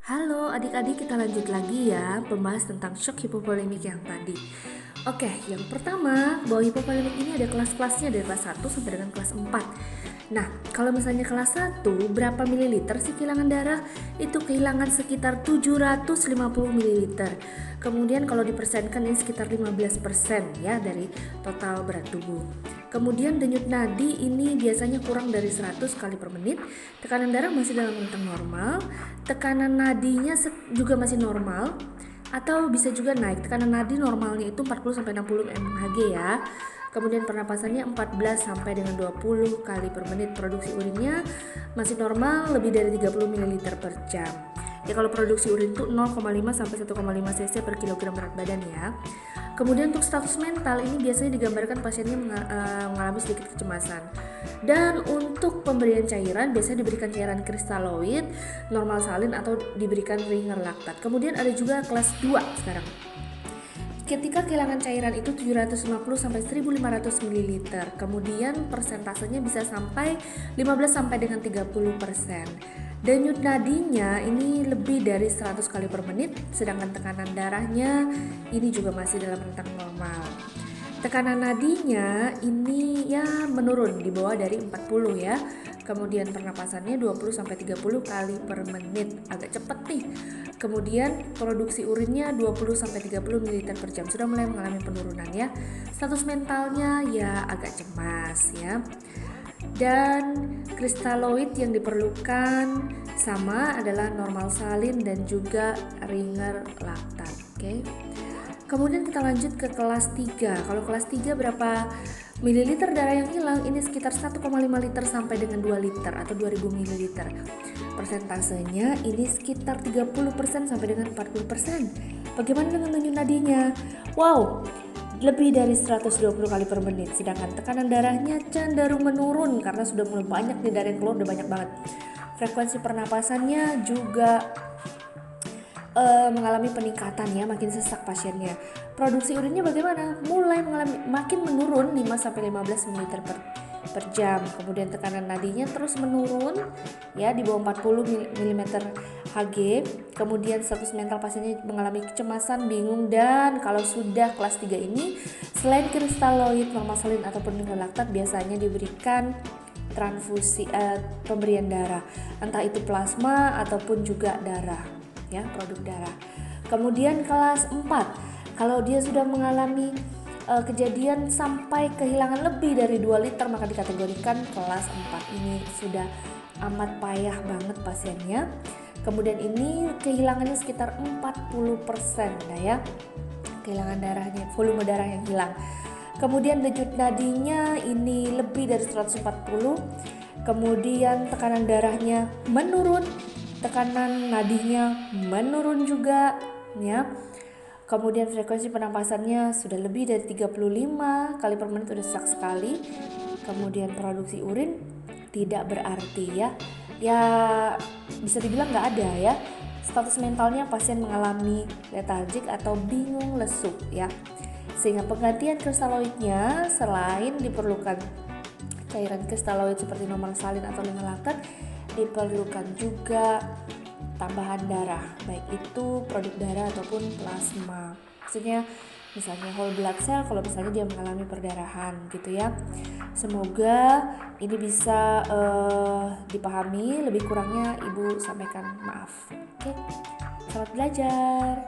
Halo adik-adik, kita lanjut lagi ya membahas tentang shock hipovolemik yang tadi. Oke, yang pertama, bahwa hipovolemik ini ada kelas-kelasnya dari kelas 1 sampai dengan kelas 4. Nah, kalau misalnya kelas 1, berapa mililiter sih kehilangan darah? Itu kehilangan sekitar 750 mililiter. Kemudian kalau dipersenkan ini sekitar 15% ya dari total berat tubuh. Kemudian denyut nadi ini biasanya kurang dari 100 kali per menit. Tekanan darah masih dalam rentang normal. Tekanan nadinya juga masih normal atau bisa juga naik. Tekanan nadi normalnya itu 40 sampai 60 mmHg ya. Kemudian pernapasannya 14 sampai dengan 20 kali per menit. Produksi urinnya masih normal, lebih dari 30 ml per jam. Ya kalau produksi urin itu 0,5 sampai 1,5 cc per kilogram berat badan ya. Kemudian untuk status mental ini biasanya digambarkan pasiennya mengalami sedikit kecemasan. Dan untuk pemberian cairan biasanya diberikan cairan kristaloid, normal salin atau diberikan ringer laktat. Kemudian ada juga kelas 2 sekarang. Ketika kehilangan cairan itu 750 sampai 1500 ml. Kemudian persentasenya bisa sampai 15 sampai dengan 30%. Denyut nadinya ini lebih dari 100 kali per menit, sedangkan tekanan darahnya ini juga masih dalam rentang normal. Tekanan nadinya ini ya menurun di bawah dari 40 ya. Kemudian pernapasannya 20 sampai 30 kali per menit, agak cepat nih. Kemudian produksi urinnya 20 sampai 30 ml per jam, sudah mulai mengalami penurunan ya. Status mentalnya ya agak cemas ya. Dan kristaloid yang diperlukan sama adalah normal salin dan juga ringer laktat. Oke. Kemudian kita lanjut ke kelas 3. Kalau kelas 3 berapa mililiter darah yang hilang? Ini sekitar 1,5 liter sampai dengan 2 liter atau 2000 mililiter. Persentasenya ini sekitar 30% sampai dengan 40%. Bagaimana dengan denyut nadinya? Wow, lebih dari 120 kali per menit, sedangkan tekanan darahnya cenderung menurun karena sudah mulai banyak nih darah yang keluar, udah banyak banget. Frekuensi pernapasannya juga mengalami peningkatan ya, makin sesak pasiennya. Produksi urinnya bagaimana? Mulai mengalami makin menurun 5 sampai 15 ml per jam. Kemudian tekanan nadinya terus menurun ya di bawah 40 mm Hg. Kemudian status mental pasiennya mengalami kecemasan, bingung, dan kalau sudah kelas 3 ini selain kristaloid, normal salin ataupun ringer laktat biasanya diberikan transfusi pemberian darah, entah itu plasma ataupun juga darah ya, produk darah. Kemudian kelas 4, kalau dia sudah mengalami kejadian sampai kehilangan lebih dari 2 liter maka dikategorikan kelas 4. Ini sudah amat payah banget pasiennya. Kemudian ini kehilangannya sekitar 40% nah ya, kehilangan darahnya, volume darah yang hilang. Kemudian denyut nadinya ini lebih dari 140. Kemudian tekanan darahnya menurun, tekanan nadinya menurun juga ya. Kemudian frekuensi pernapasannya sudah lebih dari 35 kali per menit, udah sesak sekali. Kemudian produksi urin tidak berarti ya. Ya bisa dibilang nggak ada ya. Status mentalnya pasien mengalami letargik atau bingung lesu ya. Sehingga penggantian kristaloidnya selain diperlukan cairan kristaloid seperti normal salin atau ringer laktat, diperlukan juga tambahan darah, baik itu produk darah ataupun plasma. Maksudnya misalnya whole blood cell kalau misalnya dia mengalami perdarahan gitu ya. Semoga ini bisa dipahami, lebih kurangnya Ibu sampaikan maaf. Oke, selamat belajar.